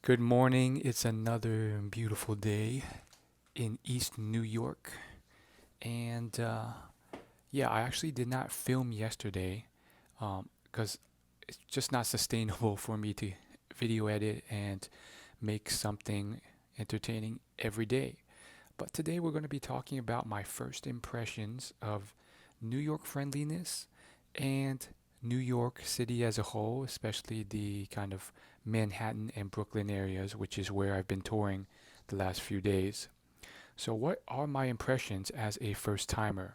Good morning. It's another beautiful day in East New York. And yeah, I actually did not film yesterday because it's just not sustainable for me to video edit and make something entertaining every day. But today we're going to be talking about my first impressions of New York friendliness and New York City as a whole, especially the kind of Manhattan and Brooklyn areas, which is where I've been touring the last few days. So, what are my impressions as a first timer?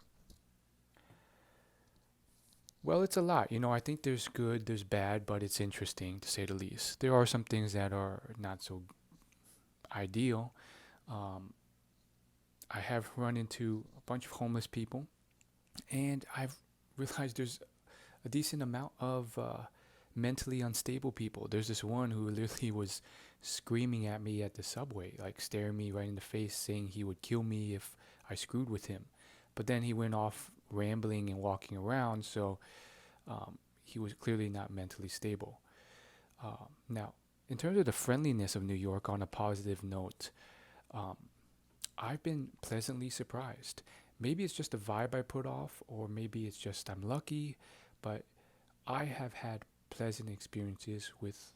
Well, it's a lot. I think there's good, there's bad, but it's interesting to say the least. There are some things that are not so ideal. Um, I have run into a bunch of homeless people, and I've realized there's a decent amount of mentally unstable people. There's this one who literally was screaming at me at the subway, like staring me right in the face, saying he would kill me if I screwed with him. But then he went off rambling and walking around, so he was clearly not mentally stable. Now, in terms of the friendliness of New York, on a positive note, um, I've been pleasantly surprised. Maybe it's just the vibe I put off, or maybe it's just I'm lucky, but I have had pleasant experiences with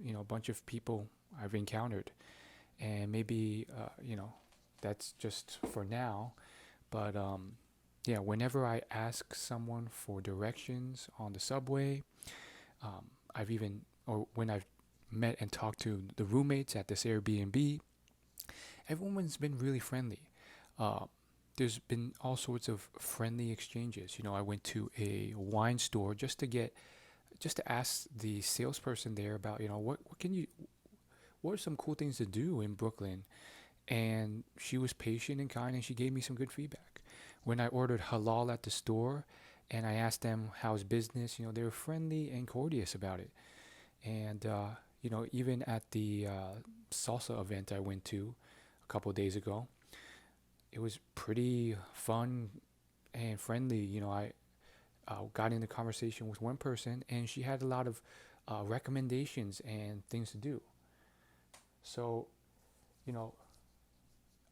a bunch of people I've encountered, and maybe that's just for now. But yeah, whenever I ask someone for directions on the subway, I've even or when I've met and talked to the roommates at this Airbnb, everyone's been really friendly. Uh, there's been all sorts of friendly exchanges. I went to a wine store just to ask the salesperson there about what are some cool things to do in Brooklyn, and she was patient and kind, and she gave me some good feedback. When I ordered halal at the store, and I asked them how's business, they were friendly and courteous about it. And even at the salsa event I went to a couple of days ago, it was pretty fun and friendly. I got into conversation with one person, and she had a lot of recommendations and things to do. So, you know,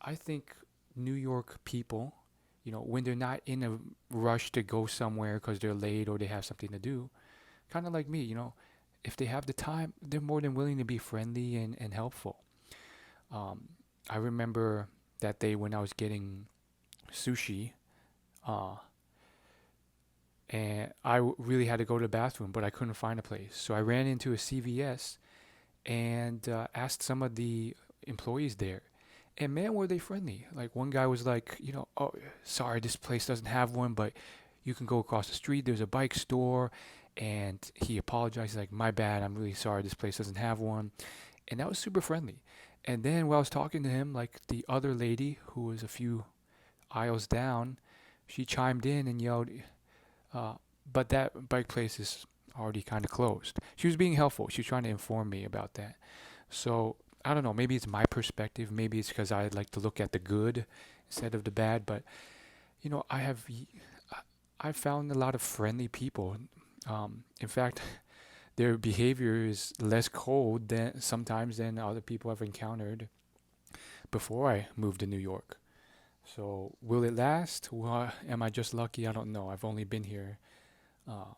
I think New York people, when they're not in a rush to go somewhere because they're late or they have something to do, kind of like me, if they have the time, they're more than willing to be friendly and helpful. Um, I remember that day when I was getting sushi, uh, and really had to go to the bathroom, but I couldn't find a place. So I ran into a CVS and asked some of the employees there. And man, were they friendly. Like one guy was like, oh, sorry, this place doesn't have one, but you can go across the street. There's a bike store. And he apologized, like, my bad. I'm really sorry. This place doesn't have one. And that was super friendly. And then while I was talking to him, like the other lady who was a few aisles down, she chimed in and yelled, uh, but that bike place is already kind of closed. She was being helpful. She was trying to inform me about that. So I don't know. Maybe it's my perspective. Maybe it's because I like to look at the good instead of the bad. But I've found a lot of friendly people. In fact, their behavior is less cold than sometimes than other people I've encountered before I moved to New York. So will it last? Well, am I just lucky? I don't know. I've only been here uh,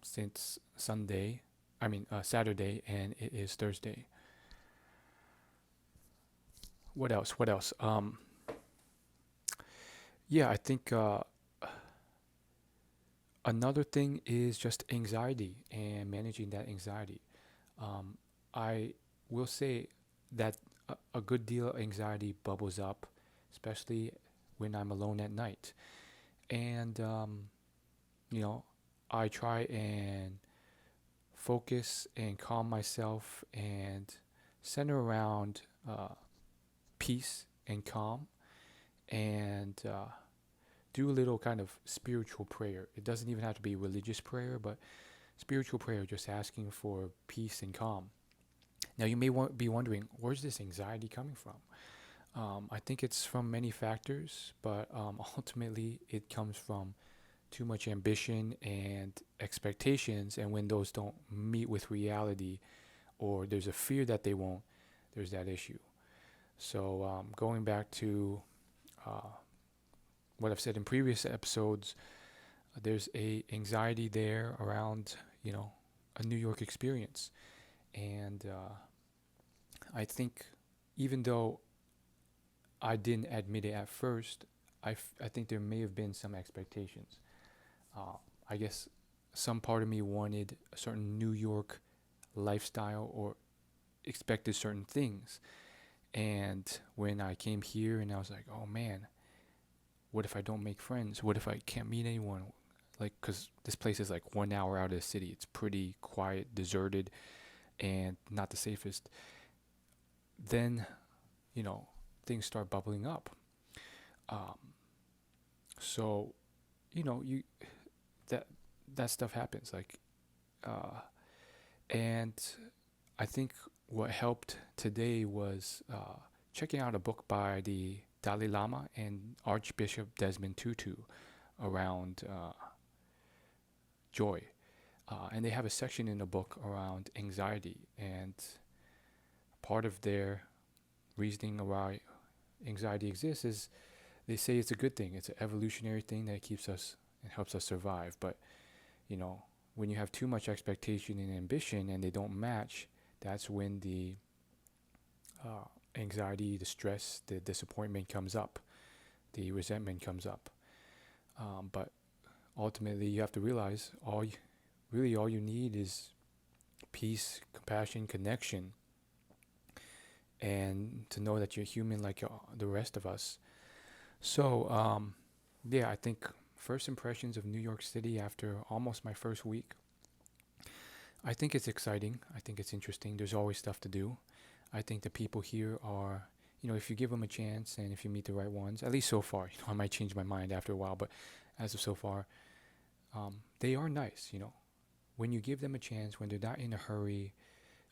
since Sunday. I mean Saturday, and it is Thursday. What else? What else? Yeah, I think another thing is just anxiety and managing that anxiety. Um, I will say that a good deal of anxiety bubbles up, especially when I'm alone at night. And, you know, I try and focus and calm myself and center around peace and calm and do a little kind of spiritual prayer. It doesn't even have to be religious prayer, but spiritual prayer, just asking for peace and calm. Now, you may be wondering, where's this anxiety coming from? I think it's from many factors, but ultimately it comes from too much ambition and expectations. And when those don't meet with reality, or there's a fear that they won't, there's that issue. So going back to uh, what I've said in previous episodes, there's a anxiety there around, a New York experience. And I think even though I didn't admit it at first, I think there may have been some expectations. Uh, I guess some part of me wanted a certain New York lifestyle or expected certain things. And when I came here and I was like, oh man, what if I don't make friends? What if I can't meet anyone? Like, because this place is like 1 hour out of the city. It's pretty quiet, deserted, and not the safest. Then, you know, things start bubbling up. Um, so, you that that stuff happens. Uh, and I think what helped today was checking out a book by the Dalai Lama and Archbishop Desmond Tutu around joy. And they have a section in the book around anxiety. And part of their reasoning why anxiety exists is they say it's a good thing. It's an evolutionary thing that keeps us and helps us survive. But, when you have too much expectation and ambition and they don't match, that's when the anxiety, the stress, the disappointment comes up, the resentment comes up. But ultimately, you have to realize all you need is peace, compassion, connection, and to know that you're human like the rest of us. So, yeah, I think first impressions of New York City after almost my first week. I think it's exciting. I think it's interesting. There's always stuff to do. I think the people here are, if you give them a chance and if you meet the right ones, at least so far, I might change my mind after a while, but as of so far, they are nice, When you give them a chance, when they're not in a hurry,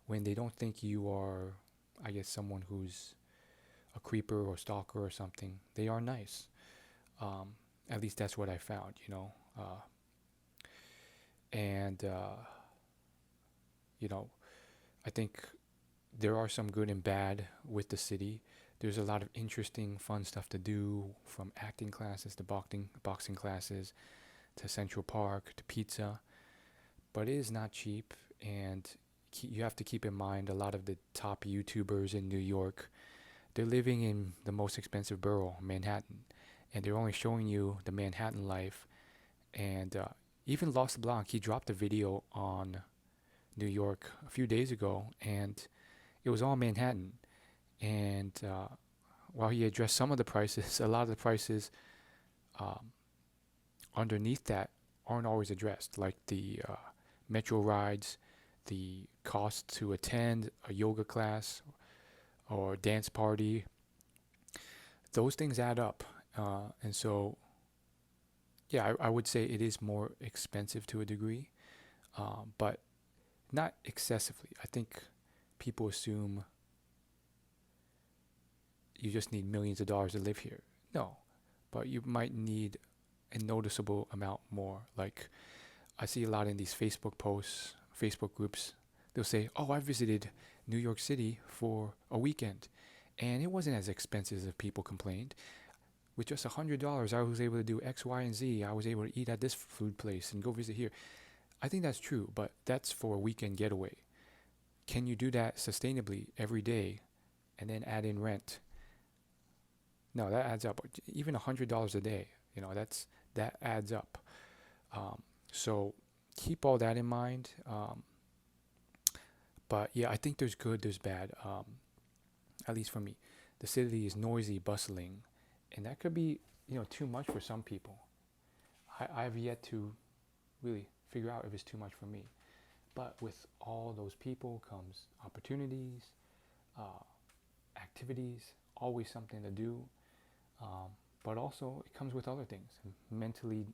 when they don't think you are, I guess, someone who's a creeper or stalker or something, they are nice. At least that's what I found, and, I think there are some good and bad with the city. There's a lot of interesting, fun stuff to do, from acting classes to boxing classes to Central Park to pizza. But it is not cheap, and you have to keep in mind a lot of the top YouTubers in New York. They're living in the most expensive borough, Manhattan, and they're only showing you the Manhattan life. And even Lost Blanc, he dropped a video on New York a few days ago, and it was all Manhattan. And while he addressed some of the prices, a lot of the prices um, underneath that aren't always addressed, like the metro rides, the cost to attend a yoga class or dance party. Those things add up. And so, yeah, I would say it is more expensive to a degree, but not excessively. I think people assume you just need millions of dollars to live here. No, but you might need a noticeable amount more. Like, I see a lot in these Facebook posts, Facebook groups. They'll say, "Oh, I visited New York City for a weekend, and it wasn't as expensive as people complained. With just $100, I was able to do X, Y, and Z. I was able to eat at this food place and go visit here." I think that's true, but that's for a weekend getaway. Can you do that sustainably every day and then add in rent? No, that adds up. Even $100 a day, that adds up. So keep all that in mind. But yeah, I think there's good, there's bad. At least for me, the city is noisy, bustling, and that could be, too much for some people. I've yet to really figure out if it's too much for me. But with all those people comes opportunities, uh, activities, always something to do. But also, it comes with other things: mentally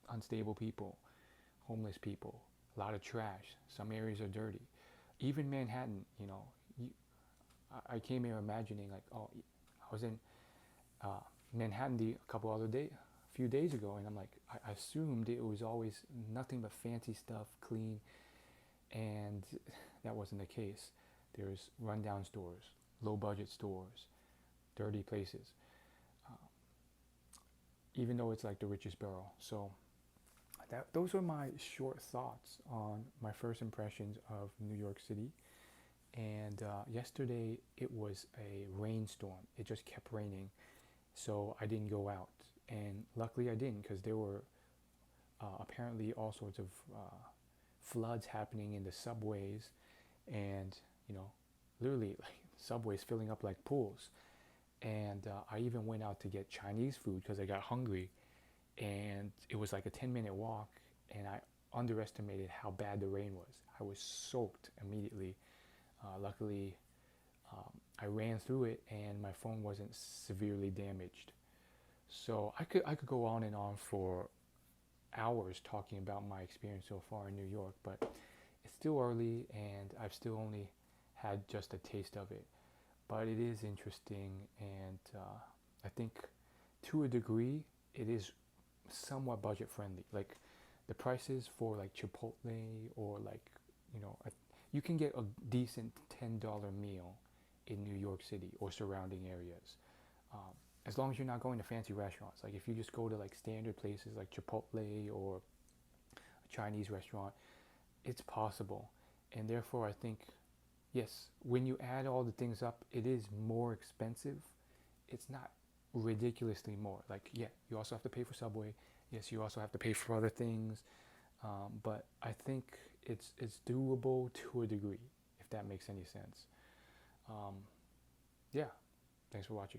unstable people, homeless people, a lot of trash. Some areas are dirty. Even Manhattan, you, I came here imagining like, oh, I was in uh, Manhattan a few days ago, and I'm like, I assumed it was always nothing but fancy stuff, clean, and that wasn't the case. There's rundown stores, low budget stores, dirty places, uh, even though it's like the richest borough. So those are my short thoughts on my first impressions of New York City. And yesterday it was a rainstorm. It just kept raining, so I didn't go out. And luckily I didn't, because there were apparently all sorts of floods happening in the subways, and literally like subways filling up like pools. And I even went out to get Chinese food because I got hungry, and it was like a 10-minute walk, and I underestimated how bad the rain was. I was soaked immediately. Luckily, I ran through it, and my phone wasn't severely damaged. So I could go on and on for hours talking about my experience so far in New York, but it's still early, and I've still only had just a taste of it. But it is interesting, and I think to a degree it is somewhat budget friendly. Like the prices for like Chipotle, or like you know a, you can get a decent $10 meal in New York City or surrounding areas, um, as long as you're not going to fancy restaurants. Like if you just go to like standard places like Chipotle or a Chinese restaurant, it's possible. And therefore I think, yes, when you add all the things up, it is more expensive. It's not ridiculously more. Like, yeah, you also have to pay for Subway. Yes, you also have to pay for other things. But I think it's doable to a degree, if that makes any sense. Um, yeah, thanks for watching.